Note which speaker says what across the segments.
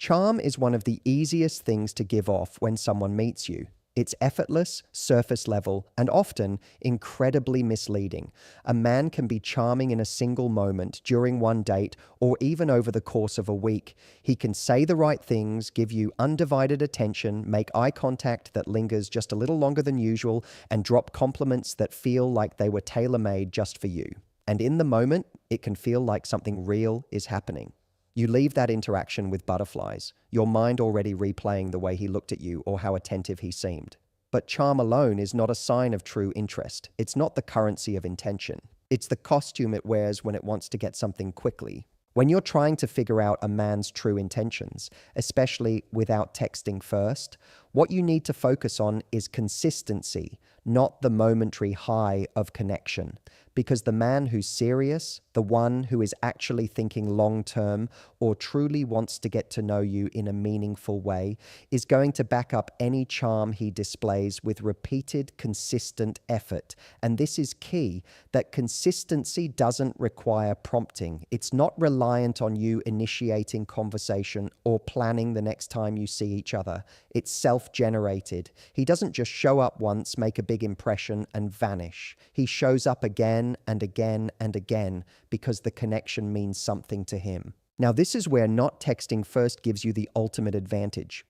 Speaker 1: Charm is one of the easiest things to give off when someone meets you. It's effortless, surface level, and often incredibly misleading. A man can be charming in a single moment, during one date, or even over the course of a week. He can say the right things, give you undivided attention, make eye contact that lingers just a little longer than usual, and drop compliments that feel like they were tailor-made just for you. And in the moment, it can feel like something real is happening. You leave that interaction with butterflies, your mind already replaying the way he looked at you or how attentive he seemed. But charm alone is not a sign of true interest. It's not the currency of intention. It's the costume it wears when it wants to get something quickly. When you're trying to figure out a man's true intentions, especially without texting first, what you need to focus on is consistency, not the momentary high of connection. Because the man who's serious, the one who is actually thinking long-term or truly wants to get to know you in a meaningful way, is going to back up any charm he displays with repeated, consistent effort. And this is key, that consistency doesn't require prompting. It's not reliant on you initiating conversation or planning the next time you see each other. It's self-generated. He doesn't just show up once, make a big impression, and vanish. He shows up again and again and again because the connection means something to him. Now, this is where not texting first gives you the ultimate advantage.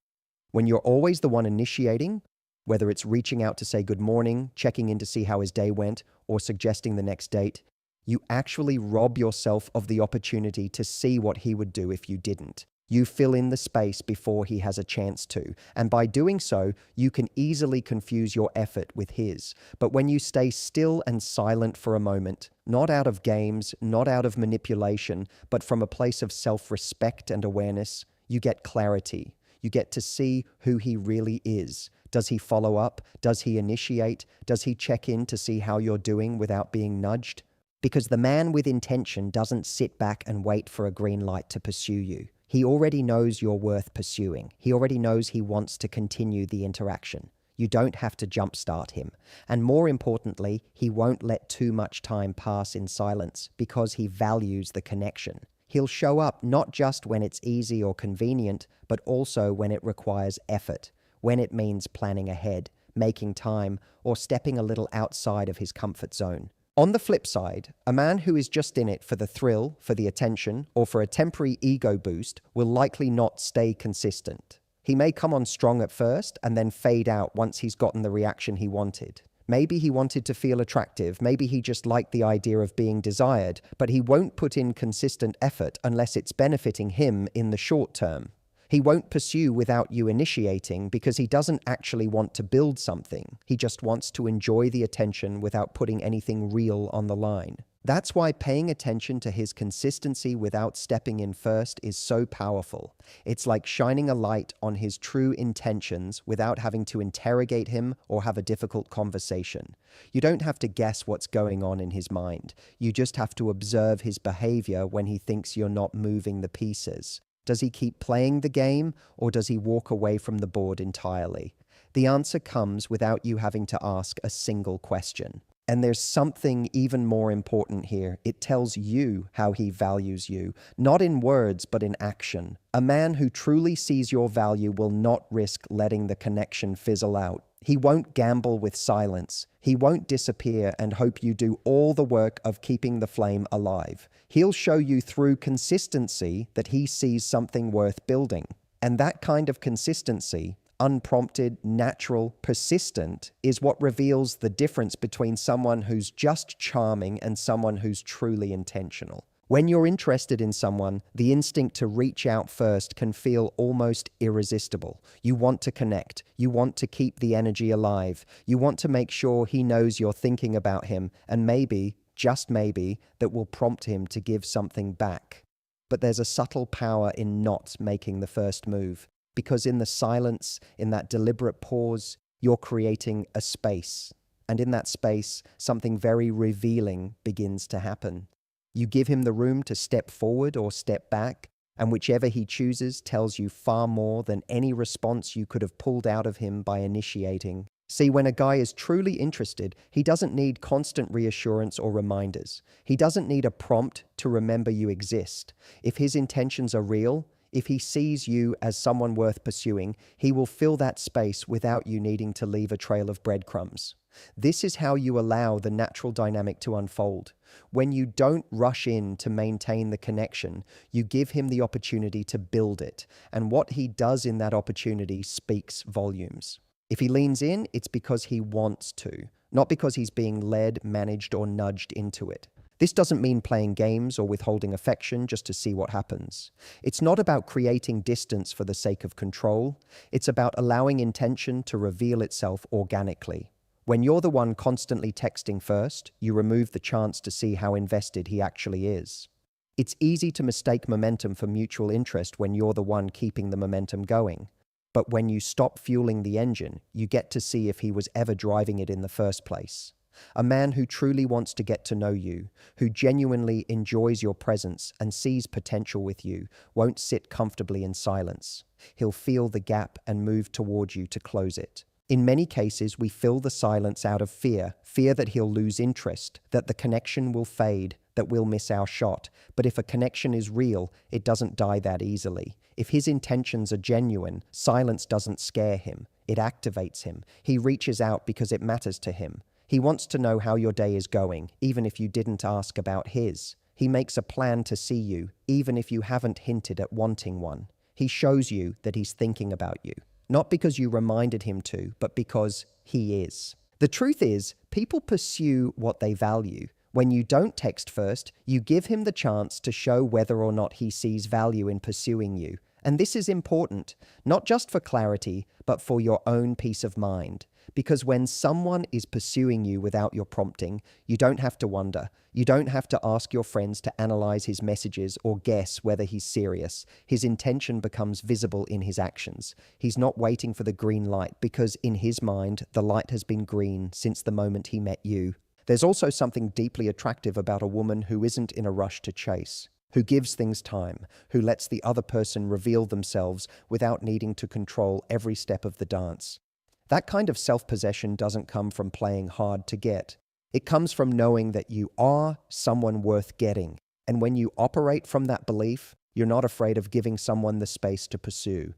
Speaker 1: When you're always the one initiating, whether it's reaching out to say good morning, checking in to see how his day went, or suggesting the next date, you actually rob yourself of the opportunity to see what he would do if you didn't. You fill in the space before he has a chance to, and by doing so, you can easily confuse your effort with his. But when you stay still and silent for a moment, not out of games, not out of manipulation, but from a place of self-respect and awareness, you get clarity. You get to see who he really is. Does he follow up? Does he initiate? Does he check in to see how you're doing without being nudged? Because the man with intention doesn't sit back and wait for a green light to pursue you. He already knows you're worth pursuing. He already knows he wants to continue the interaction. You don't have to jumpstart him. And more importantly, he won't let too much time pass in silence because he values the connection. He'll show up not just when it's easy or convenient, but also when it requires effort, when it means planning ahead, making time, or stepping a little outside of his comfort zone. On the flip side, a man who is just in it for the thrill, for the attention, or for a temporary ego boost will likely not stay consistent. He may come on strong at first and then fade out once he's gotten the reaction he wanted. Maybe he wanted to feel attractive, maybe he just liked the idea of being desired, but he won't put in consistent effort unless it's benefiting him in the short term. He won't pursue without you initiating because he doesn't actually want to build something. He just wants to enjoy the attention without putting anything real on the line. That's why paying attention to his consistency without stepping in first is so powerful. It's like shining a light on his true intentions without having to interrogate him or have a difficult conversation. You don't have to guess what's going on in his mind. You just have to observe his behavior when he thinks you're not moving the pieces. Does he keep playing the game, or does he walk away from the board entirely? The answer comes without you having to ask a single question. And there's something even more important here. It tells you how he values you, not in words, but in action. A man who truly sees your value will not risk letting the connection fizzle out. He won't gamble with silence. He won't disappear and hope you do all the work of keeping the flame alive. He'll show you through consistency that he sees something worth building. And that kind of consistency, unprompted, natural, persistent, is what reveals the difference between someone who's just charming and someone who's truly intentional. When you're interested in someone, the instinct to reach out first can feel almost irresistible. You want to connect. You want to keep the energy alive. You want to make sure he knows you're thinking about him, and maybe, just maybe, that will prompt him to give something back. But there's a subtle power in not making the first move, because in the silence, in that deliberate pause, you're creating a space. And in that space, something very revealing begins to happen. You give him the room to step forward or step back, and whichever he chooses tells you far more than any response you could have pulled out of him by initiating. See, when a guy is truly interested, he doesn't need constant reassurance or reminders. He doesn't need a prompt to remember you exist. If his intentions are real, If he sees you as someone worth pursuing, he will fill that space without you needing to leave a trail of breadcrumbs. This is how you allow the natural dynamic to unfold. When you don't rush in to maintain the connection, you give him the opportunity to build it, and what he does in that opportunity speaks volumes. If he leans in, it's because he wants to, not because he's being led, managed, or nudged into it. This doesn't mean playing games or withholding affection just to see what happens. It's not about creating distance for the sake of control. It's about allowing intention to reveal itself organically. When you're the one constantly texting first, you remove the chance to see how invested he actually is. It's easy to mistake momentum for mutual interest when you're the one keeping the momentum going. But when you stop fueling the engine, you get to see if he was ever driving it in the first place. A man who truly wants to get to know you, who genuinely enjoys your presence and sees potential with you, won't sit comfortably in silence. He'll feel the gap and move toward you to close it. In many cases, we fill the silence out of fear that he'll lose interest, that the connection will fade, that we'll miss our shot. But if a connection is real, it doesn't die that easily. If his intentions are genuine, silence doesn't scare him. It activates him. He reaches out because it matters to him. He wants to know how your day is going, even if you didn't ask about his. He makes a plan to see you, even if you haven't hinted at wanting one. He shows you that he's thinking about you. Not because you reminded him to, but because he is. The truth is, people pursue what they value. When you don't text first, you give him the chance to show whether or not he sees value in pursuing you. And this is important, not just for clarity, but for your own peace of mind. Because when someone is pursuing you without your prompting, you don't have to wonder. You don't have to ask your friends to analyze his messages or guess whether he's serious. His intention becomes visible in his actions. He's not waiting for the green light because in his mind, the light has been green since the moment he met you. There's also something deeply attractive about a woman who isn't in a rush to chase, who gives things time, who lets the other person reveal themselves without needing to control every step of the dance. That kind of self-possession doesn't come from playing hard to get. It comes from knowing that you are someone worth getting. And when you operate from that belief, you're not afraid of giving someone the space to pursue.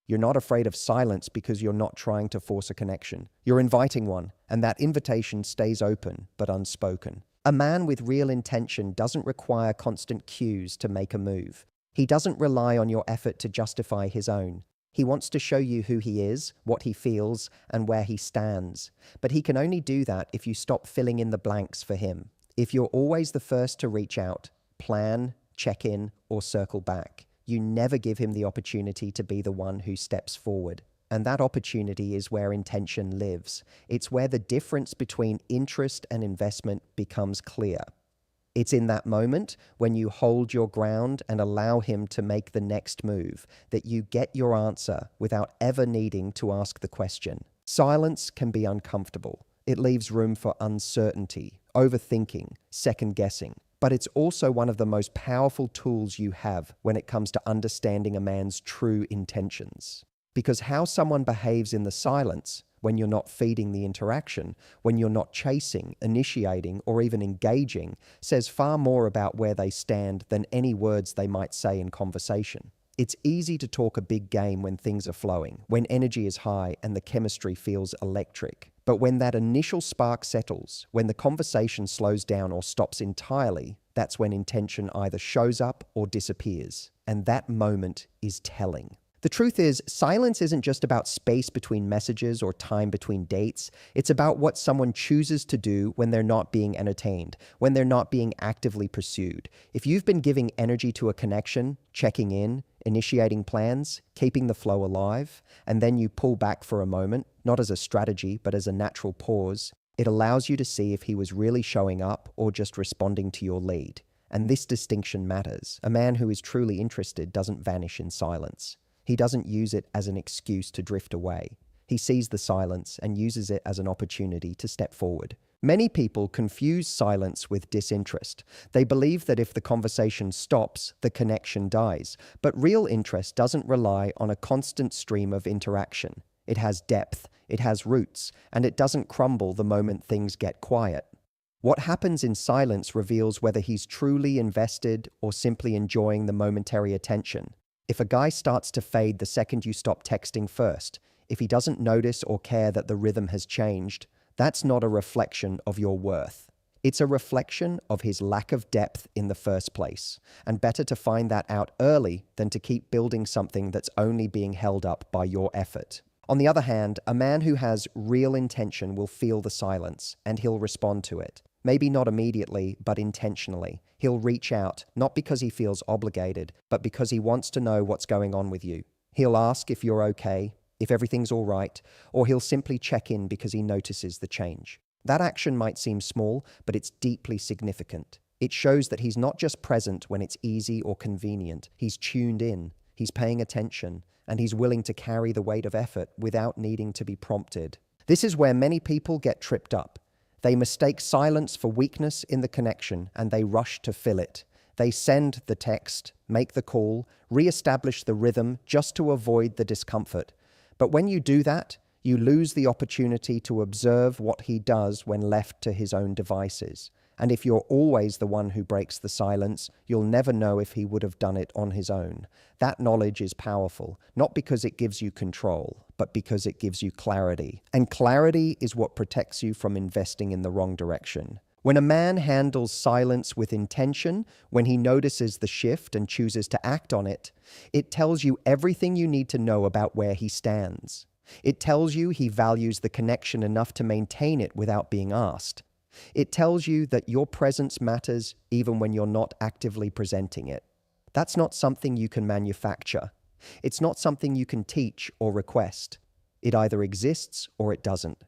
Speaker 1: You're not afraid of silence because you're not trying to force a connection. You're inviting one, and that invitation stays open but unspoken. A man with real intention doesn't require constant cues to make a move. He doesn't rely on your effort to justify his own. He wants to show you who he is, what he feels, and where he stands. But he can only do that if you stop filling in the blanks for him. If you're always the first to reach out, plan, check in, or circle back, you never give him the opportunity to be the one who steps forward. And that opportunity is where intention lives. It's where the difference between interest and investment becomes clear. It's in that moment, when you hold your ground and allow him to make the next move, that you get your answer without ever needing to ask the question. Silence can be uncomfortable. It leaves room for uncertainty, overthinking, second-guessing. But it's also one of the most powerful tools you have when it comes to understanding a man's true intentions. Because how someone behaves in the silence, when you're not feeding the interaction, when you're not chasing, initiating, or even engaging, says far more about where they stand than any words they might say in conversation. It's easy to talk a big game when things are flowing, when energy is high and the chemistry feels electric. But when that initial spark settles, when the conversation slows down or stops entirely, that's when intention either shows up or disappears. And that moment is telling. The truth is, silence isn't just about space between messages or time between dates. It's about what someone chooses to do when they're not being entertained, when they're not being actively pursued. If you've been giving energy to a connection, checking in, initiating plans, keeping the flow alive, and then you pull back for a moment, not as a strategy, but as a natural pause, it allows you to see if he was really showing up or just responding to your lead. And this distinction matters. A man who is truly interested doesn't vanish in silence. He doesn't use it as an excuse to drift away. He sees the silence and uses it as an opportunity to step forward. Many people confuse silence with disinterest. They believe that if the conversation stops, the connection dies. But real interest doesn't rely on a constant stream of interaction. It has depth, it has roots, and it doesn't crumble the moment things get quiet. What happens in silence reveals whether he's truly invested or simply enjoying the momentary attention. If a guy starts to fade the second you stop texting first, if he doesn't notice or care that the rhythm has changed, that's not a reflection of your worth. It's a reflection of his lack of depth in the first place, and better to find that out early than to keep building something that's only being held up by your effort. On the other hand, a man who has real intention will feel the silence, and he'll respond to it. Maybe not immediately, but intentionally. He'll reach out, not because he feels obligated, but because he wants to know what's going on with you. He'll ask if you're okay, if everything's all right, or he'll simply check in because he notices the change. That action might seem small, but it's deeply significant. It shows that he's not just present when it's easy or convenient. He's tuned in, he's paying attention, and he's willing to carry the weight of effort without needing to be prompted. This is where many people get tripped up. They mistake silence for weakness in the connection, and they rush to fill it. They send the text, make the call, re-establish the rhythm just to avoid the discomfort. But when you do that, you lose the opportunity to observe what he does when left to his own devices. And if you're always the one who breaks the silence, you'll never know if he would have done it on his own. That knowledge is powerful, not because it gives you control, but because it gives you clarity. And clarity is what protects you from investing in the wrong direction. When a man handles silence with intention, when he notices the shift and chooses to act on it, it tells you everything you need to know about where he stands. It tells you he values the connection enough to maintain it without being asked. It tells you that your presence matters even when you're not actively presenting it. That's not something you can manufacture. It's not something you can teach or request. It either exists or it doesn't.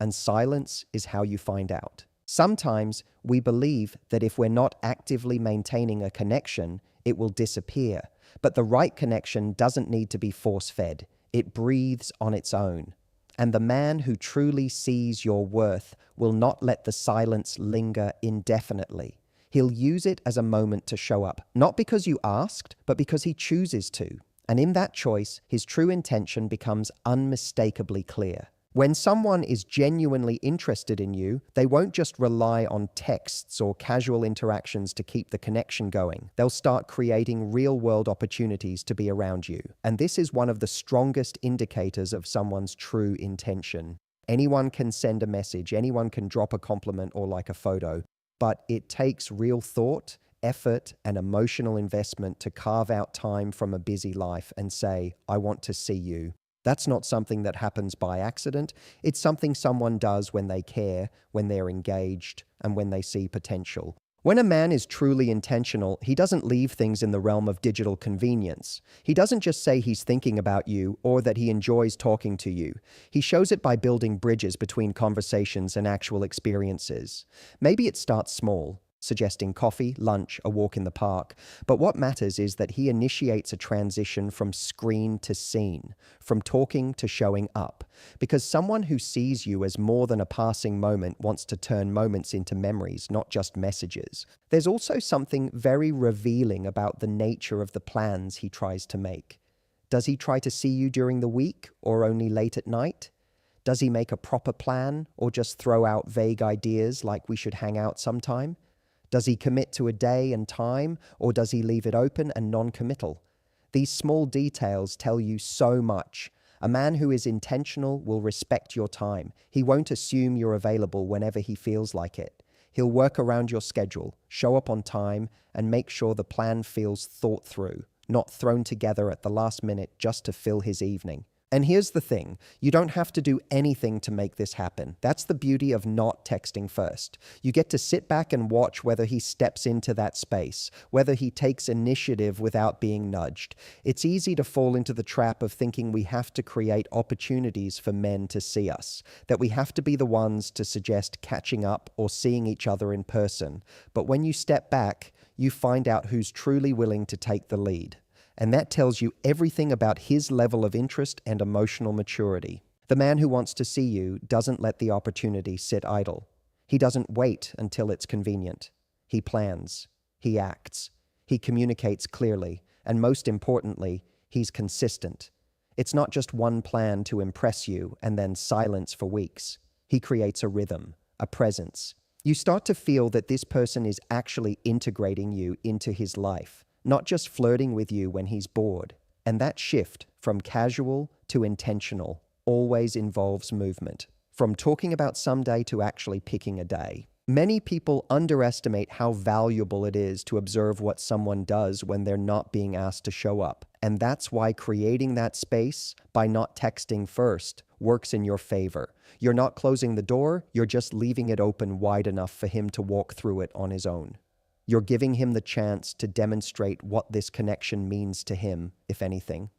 Speaker 1: And silence is how you find out. Sometimes we believe that if we're not actively maintaining a connection, it will disappear. But the right connection doesn't need to be force-fed. It breathes on its own. And the man who truly sees your worth will not let the silence linger indefinitely. He'll use it as a moment to show up, not because you asked, but because he chooses to. And in that choice, his true intention becomes unmistakably clear. When someone is genuinely interested in you, they won't just rely on texts or casual interactions to keep the connection going. They'll start creating real-world opportunities to be around you. And this is one of the strongest indicators of someone's true intention. Anyone can send a message, anyone can drop a compliment or like a photo, but it takes real thought, effort, and emotional investment to carve out time from a busy life and say, "I want to see you." That's not something that happens by accident. It's something someone does when they care, when they're engaged, and when they see potential. When a man is truly intentional, he doesn't leave things in the realm of digital convenience. He doesn't just say he's thinking about you or that he enjoys talking to you. He shows it by building bridges between conversations and actual experiences. Maybe it starts small, suggesting coffee, lunch, a walk in the park. But what matters is that he initiates a transition from screen to scene, from talking to showing up. Because someone who sees you as more than a passing moment wants to turn moments into memories, not just messages. There's also something very revealing about the nature of the plans he tries to make. Does he try to see you during the week or only late at night? Does he make a proper plan or just throw out vague ideas like we should hang out sometime? Does he commit to a day and time, or does he leave it open and non-committal? These small details tell you so much. A man who is intentional will respect your time. He won't assume you're available whenever he feels like it. He'll work around your schedule, show up on time, and make sure the plan feels thought through, not thrown together at the last minute just to fill his evening. And here's the thing, you don't have to do anything to make this happen. That's the beauty of not texting first. You get to sit back and watch whether he steps into that space, whether he takes initiative without being nudged. It's easy to fall into the trap of thinking we have to create opportunities for men to see us, that we have to be the ones to suggest catching up or seeing each other in person. But when you step back, you find out who's truly willing to take the lead. And that tells you everything about his level of interest and emotional maturity. The man who wants to see you doesn't let the opportunity sit idle. He doesn't wait until it's convenient. He plans. He acts. He communicates clearly. And most importantly, he's consistent. It's not just one plan to impress you and then silence for weeks. He creates a rhythm, a presence. You start to feel that this person is actually integrating you into his life. Not just flirting with you when he's bored. And that shift from casual to intentional always involves movement. From talking about someday to actually picking a day. Many people underestimate how valuable it is to observe what someone does when they're not being asked to show up. And that's why creating that space by not texting first works in your favor. You're not closing the door, you're just leaving it open wide enough for him to walk through it on his own. You're giving him the chance to demonstrate what this connection means to him, if anything.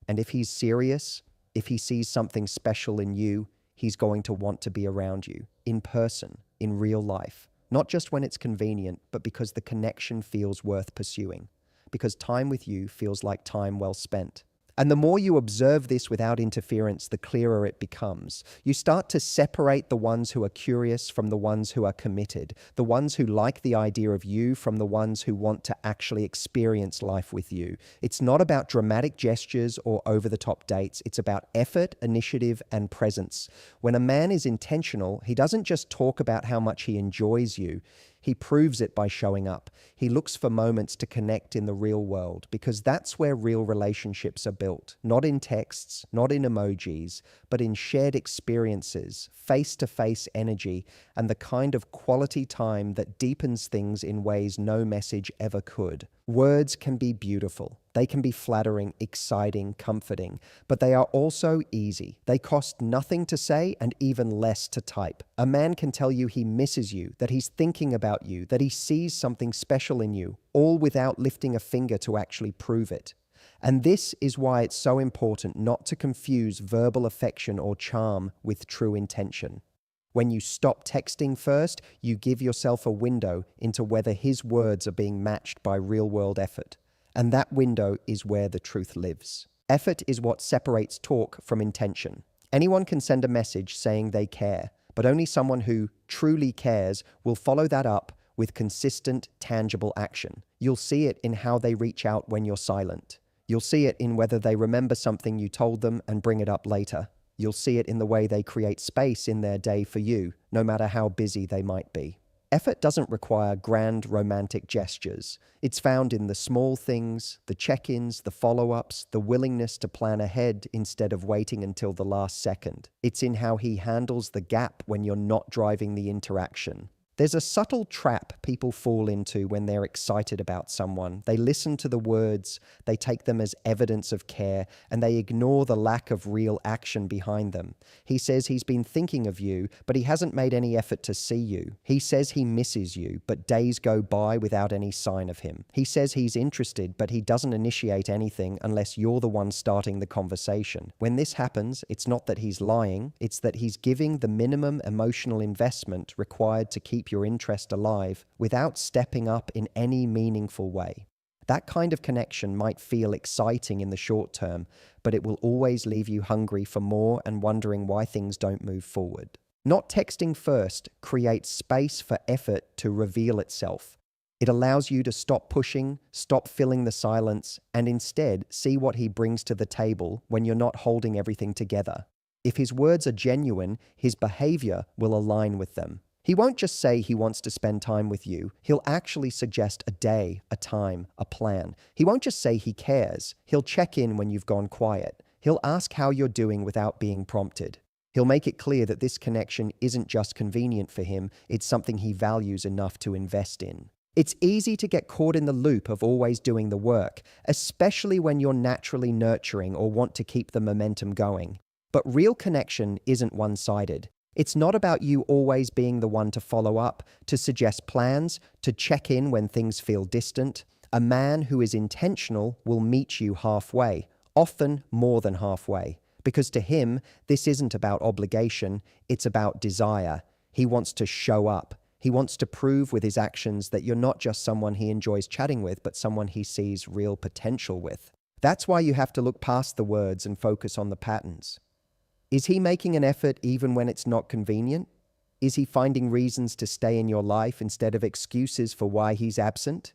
Speaker 1: And if he's serious, if he sees something special in you, he's going to want to be around you, in person, in real life. Not just when it's convenient, but because the connection feels worth pursuing. Because time with you feels like time well spent. And the more you observe this without interference, the clearer it becomes. You start to separate the ones who are curious from the ones who are committed, the ones who like the idea of you from the ones who want to actually experience life with you. It's not about dramatic gestures or over-the-top dates. It's about effort, initiative, and presence. When a man is intentional, he doesn't just talk about how much he enjoys you. He proves it by showing up. He looks for moments to connect in the real world because that's where real relationships are built. Not in texts, not in emojis, but in shared experiences, face-to-face energy, and the kind of quality time that deepens things in ways no message ever could. Words can be beautiful. They can be flattering, exciting, comforting, but they are also easy. They cost nothing to say and even less to type. A man can tell you he misses you, that he's thinking about you, that he sees something special in you, all without lifting a finger to actually prove it. And this is why it's so important not to confuse verbal affection or charm with true intention. When you stop texting first, you give yourself a window into whether his words are being matched by real-world effort. And that window is where the truth lives. Effort is what separates talk from intention. Anyone can send a message saying they care, but only someone who truly cares will follow that up with consistent, tangible action. You'll see it in how they reach out when you're silent. You'll see it in whether they remember something you told them and bring it up later. You'll see it in the way they create space in their day for you, no matter how busy they might be. Effort doesn't require grand romantic gestures. It's found in the small things, the check-ins, the follow-ups, the willingness to plan ahead instead of waiting until the last second. It's in how he handles the gap when you're not driving the interaction. There's a subtle trap people fall into when they're excited about someone. They listen to the words, they take them as evidence of care, and they ignore the lack of real action behind them. He says he's been thinking of you, but he hasn't made any effort to see you. He says he misses you, but days go by without any sign of him. He says he's interested, but he doesn't initiate anything unless you're the one starting the conversation. When this happens, it's not that he's lying, it's that he's giving the minimum emotional investment required to keep your interest alive without stepping up in any meaningful way. That kind of connection might feel exciting in the short term, but it will always leave you hungry for more and wondering why things don't move forward. Not texting first creates space for effort to reveal itself. It allows you to stop pushing, stop filling the silence, and instead see what he brings to the table when you're not holding everything together. If his words are genuine, his behavior will align with them. He won't just say he wants to spend time with you. He'll actually suggest a day, a time, a plan. He won't just say he cares. He'll check in when you've gone quiet. He'll ask how you're doing without being prompted. He'll make it clear that this connection isn't just convenient for him, it's something he values enough to invest in. It's easy to get caught in the loop of always doing the work, especially when you're naturally nurturing or want to keep the momentum going. But real connection isn't one-sided. It's not about you always being the one to follow up, to suggest plans, to check in when things feel distant. A man who is intentional will meet you halfway, often more than halfway, because to him, this isn't about obligation, it's about desire. He wants to show up. He wants to prove with his actions that you're not just someone he enjoys chatting with, but someone he sees real potential with. That's why you have to look past the words and focus on the patterns. Is he making an effort even when it's not convenient? Is he finding reasons to stay in your life instead of excuses for why he's absent?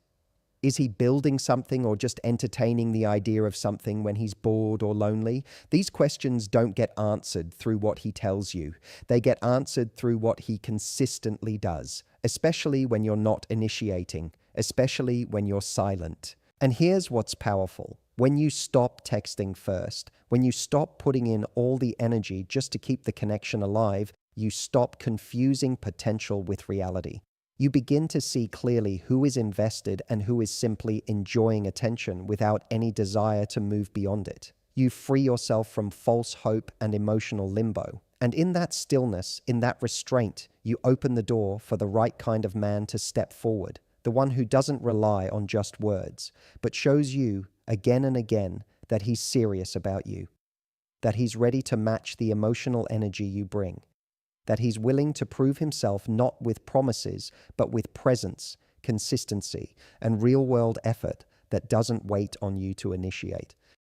Speaker 1: Is he building something or just entertaining the idea of something when he's bored or lonely? These questions don't get answered through what he tells you. They get answered through what he consistently does, especially when you're not initiating, especially when you're silent. And here's what's powerful. When you stop texting first, when you stop putting in all the energy just to keep the connection alive, you stop confusing potential with reality. You begin to see clearly who is invested and who is simply enjoying attention without any desire to move beyond it. You free yourself from false hope and emotional limbo. And in that stillness, in that restraint, you open the door for the right kind of man to step forward, the one who doesn't rely on just words, but shows you again and again that he's serious about you, that he's ready to match the emotional energy you bring, that he's willing to prove himself not with promises, but with presence, consistency, and real-world effort that doesn't wait on you to initiate.